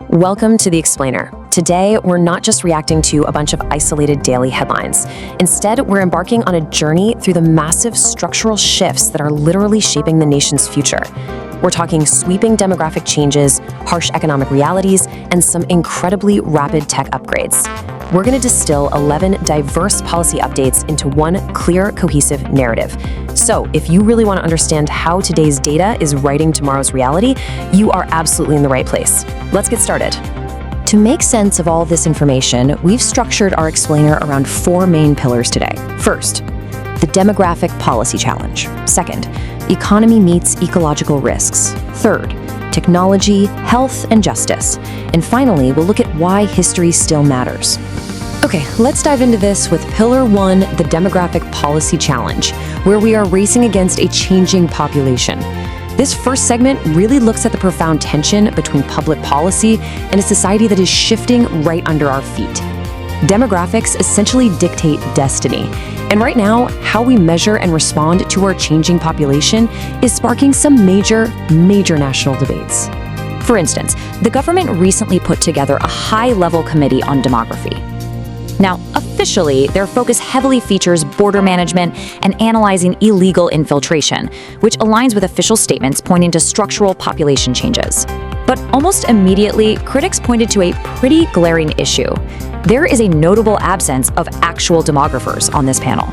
Welcome to The Explainer. Today, we're not just reacting to a bunch of isolated daily headlines. Instead, we're embarking on a journey through the massive structural shifts that are literally shaping the nation's future. We're talking sweeping demographic changes, harsh economic realities, and some incredibly rapid tech upgrades. We're going to distill 11 diverse policy updates into one clear, cohesive narrative. So, if you really want to understand how today's data is writing tomorrow's reality, you are absolutely in the right place. Let's get started. To make sense of all this information, we've structured our explainer around four main pillars today. First, the demographic policy challenge. Second, economy meets ecological risks. Third, technology, health, and justice. And finally, we'll look at why history still matters. Okay, let's dive into this with Pillar 1, the demographic policy challenge, where we are racing against a changing population. This first segment really looks at the profound tension between public policy and a society that is shifting right under our feet. Demographics essentially dictate destiny. And right now, how we measure and respond to our changing population is sparking some major national debates. For instance, the government recently put together a high-level committee on demography. Now, officially, their focus heavily features border management and analyzing illegal infiltration, which aligns with official statements pointing to structural population changes. But almost immediately, critics pointed to a pretty glaring issue. There is a notable absence of actual demographers on this panel.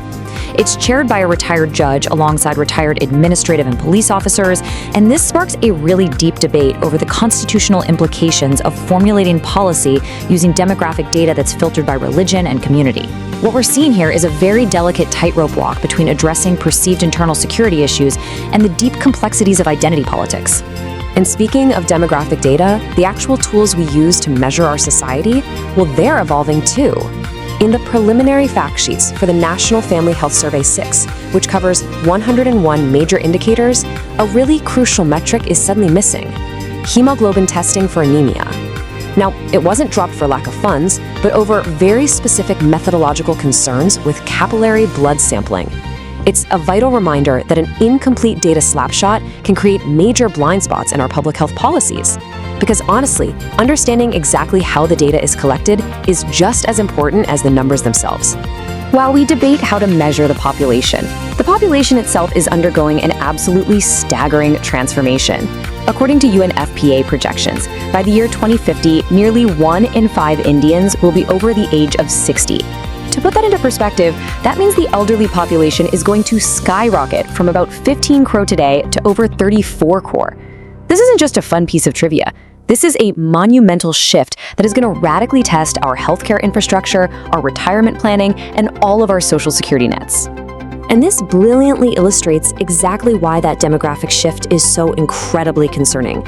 It's chaired by a retired judge alongside retired administrative and police officers, and this sparks a really deep debate over the constitutional implications of formulating policy using demographic data that's filtered by religion and community. What we're seeing here is a very delicate tightrope walk between addressing perceived internal security issues and the deep complexities of identity politics. And speaking of demographic data, the actual tools we use to measure our society, well, they're evolving too. In the preliminary fact sheets for the National Family Health Survey 6, which covers 101 major indicators, a really crucial metric is suddenly missing: hemoglobin testing for anemia. Now, it wasn't dropped for lack of funds, but over very specific methodological concerns with capillary blood sampling. It's a vital reminder that an incomplete data slapshot can create major blind spots in our public health policies. Because honestly, understanding exactly how the data is collected is just as important as the numbers themselves. While we debate how to measure the population itself is undergoing an absolutely staggering transformation. According to UNFPA projections, by the year 2050, nearly 1 in 5 Indians will be over the age of 60. To put that into perspective, that means the elderly population is going to skyrocket from about 15 crore today to over 34 crore. This isn't just a fun piece of trivia. This is a monumental shift that is going to radically test our healthcare infrastructure, our retirement planning, and all of our social security nets. And this brilliantly illustrates exactly why that demographic shift is so incredibly concerning.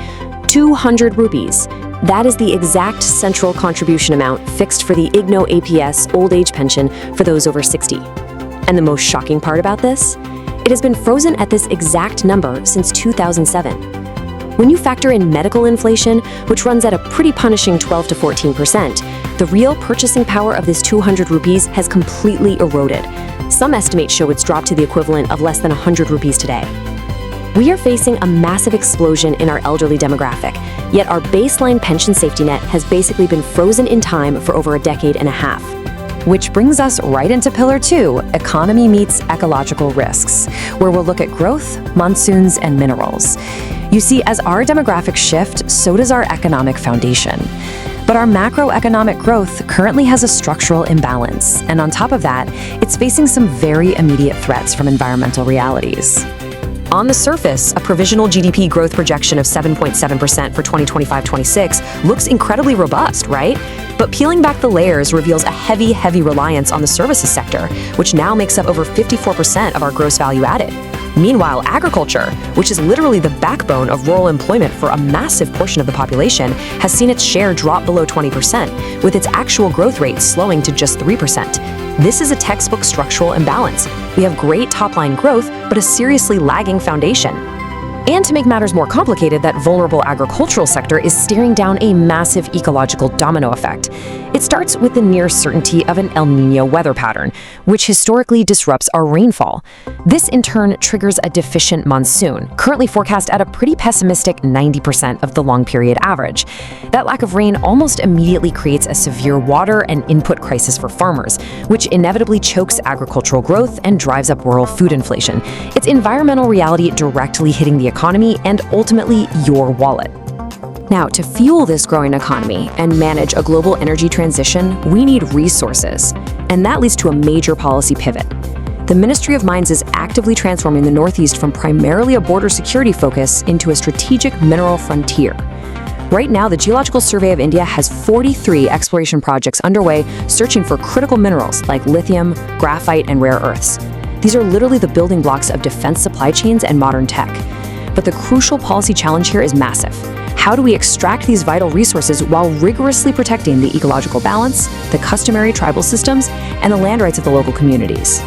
200 rupees. That is the exact central contribution amount fixed for the IGNO APS old age pension for those over 60. And the most shocking part about this? It has been frozen at this exact number since 2007. When you factor in medical inflation, which runs at a pretty punishing 12 to 14%, the real purchasing power of this 200 rupees has completely eroded. Some estimates show it's dropped to the equivalent of less than 100 rupees today. We are facing a massive explosion in our elderly demographic, yet our baseline pension safety net has basically been frozen in time for over a decade and a half. Which brings us right into Pillar 2, economy meets ecological risks, where we'll look at growth, monsoons, and minerals. You see, as our demographics shift, so does our economic foundation. But our macroeconomic growth currently has a structural imbalance, and on top of that, it's facing some very immediate threats from environmental realities. On the surface, a provisional GDP growth projection of 7.7% for 2025-26 looks incredibly robust, right? But peeling back the layers reveals a heavy reliance on the services sector, which now makes up over 54% of our gross value added. Meanwhile, agriculture, which is literally the backbone of rural employment for a massive portion of the population, has seen its share drop below 20%, with its actual growth rate slowing to just 3%. This is a textbook structural imbalance. We have great top-line growth, but a seriously lagging foundation. And to make matters more complicated, that vulnerable agricultural sector is staring down a massive ecological domino effect. It starts with the near certainty of an El Niño weather pattern, which historically disrupts our rainfall. This in turn triggers a deficient monsoon, currently forecast at a pretty pessimistic 90% of the long period average. That lack of rain almost immediately creates a severe water and input crisis for farmers, which inevitably chokes agricultural growth and drives up rural food inflation. It's environmental reality directly hitting the economy and ultimately your wallet. Now, to fuel this growing economy and manage a global energy transition, we need resources. And that leads to a major policy pivot. The Ministry of Mines is actively transforming the Northeast from primarily a border security focus into a strategic mineral frontier. Right now, the Geological Survey of India has 43 exploration projects underway searching for critical minerals like lithium, graphite, and rare earths. These are literally the building blocks of defense supply chains and modern tech. But the crucial policy challenge here is massive. How do we extract these vital resources while rigorously protecting the ecological balance, the customary tribal systems, and the land rights of the local communities?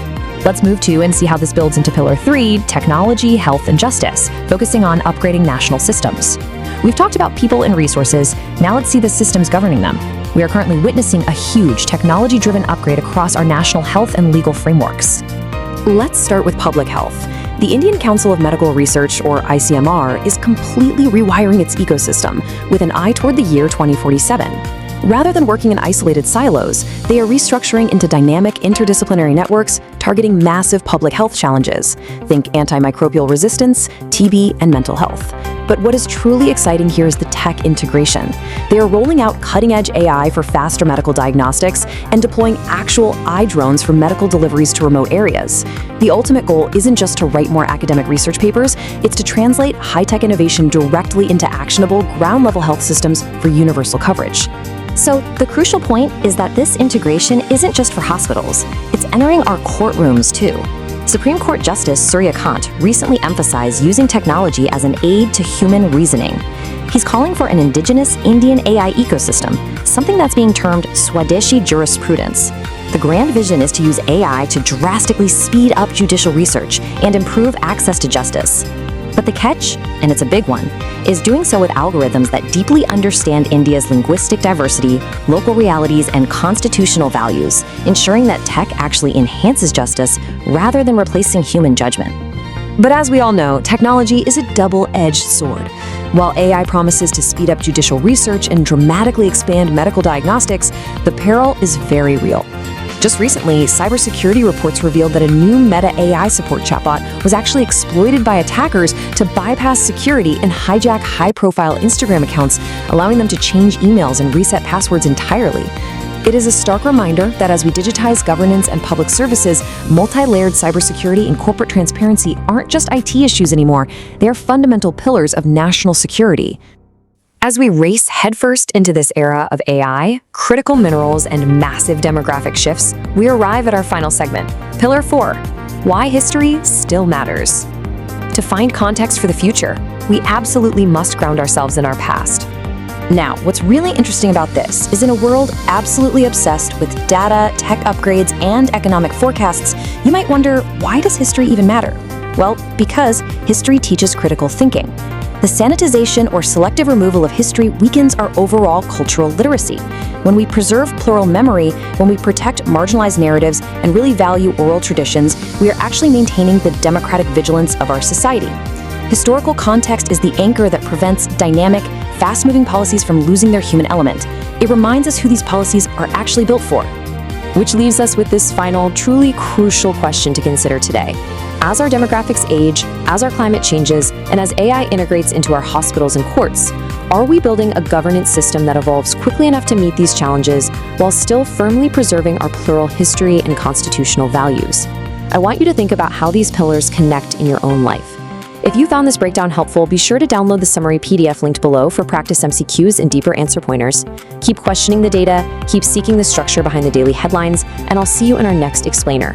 Let's move to and see how this builds into Pillar 3, Technology, Health, and Justice, focusing on upgrading national systems. We've talked about people and resources, now let's see the systems governing them. We are currently witnessing a huge technology-driven upgrade across our national health and legal frameworks. Let's start with public health. The Indian Council of Medical Research, or ICMR, is completely rewiring its ecosystem with an eye toward the year 2047. Rather than working in isolated silos, they are restructuring into dynamic interdisciplinary networks targeting massive public health challenges. Think antimicrobial resistance, TB, and mental health. But what is truly exciting here is the tech integration. They are rolling out cutting-edge AI for faster medical diagnostics and deploying actual eye drones for medical deliveries to remote areas. The ultimate goal isn't just to write more academic research papers, it's to translate high-tech innovation directly into actionable, ground-level health systems for universal coverage. So the crucial point is that this integration isn't just for hospitals, it's entering our courtrooms too. Supreme Court Justice Surya Kant recently emphasized using technology as an aid to human reasoning. He's calling for an indigenous Indian AI ecosystem, something that's being termed Swadeshi jurisprudence. The grand vision is to use AI to drastically speed up judicial research and improve access to justice. But the catch, and it's a big one, is doing so with algorithms that deeply understand India's linguistic diversity, local realities, and constitutional values, ensuring that tech actually enhances justice rather than replacing human judgment. But as we all know, technology is a double-edged sword. While AI promises to speed up judicial research and dramatically expand medical diagnostics, the peril is very real. Just recently, cybersecurity reports revealed that a new Meta AI support chatbot was actually exploited by attackers to bypass security and hijack high-profile Instagram accounts, allowing them to change emails and reset passwords entirely. It is a stark reminder that as we digitize governance and public services, multi-layered cybersecurity and corporate transparency aren't just IT issues anymore, they are fundamental pillars of national security. As we race headfirst into this era of AI, critical minerals, and massive demographic shifts, we arrive at our final segment, Pillar 4, Why History Still Matters. To find context for the future, we absolutely must ground ourselves in our past. Now, what's really interesting about this is in a world absolutely obsessed with data, tech upgrades, and economic forecasts, you might wonder, why does history even matter? Well, because history teaches critical thinking. The sanitization or selective removal of history weakens our overall cultural literacy. When we preserve plural memory, when we protect marginalized narratives and really value oral traditions, we are actually maintaining the democratic vigilance of our society. Historical context is the anchor that prevents dynamic, fast-moving policies from losing their human element. It reminds us who these policies are actually built for. Which leaves us with this final, truly crucial question to consider today. As our demographics age, as our climate changes, and as AI integrates into our hospitals and courts, are we building a governance system that evolves quickly enough to meet these challenges while still firmly preserving our plural history and constitutional values? I want you to think about how these pillars connect in your own life. If you found this breakdown helpful, be sure to download the summary PDF linked below for practice MCQs and deeper answer pointers. Keep questioning the data, keep seeking the structure behind the daily headlines, and I'll see you in our next explainer.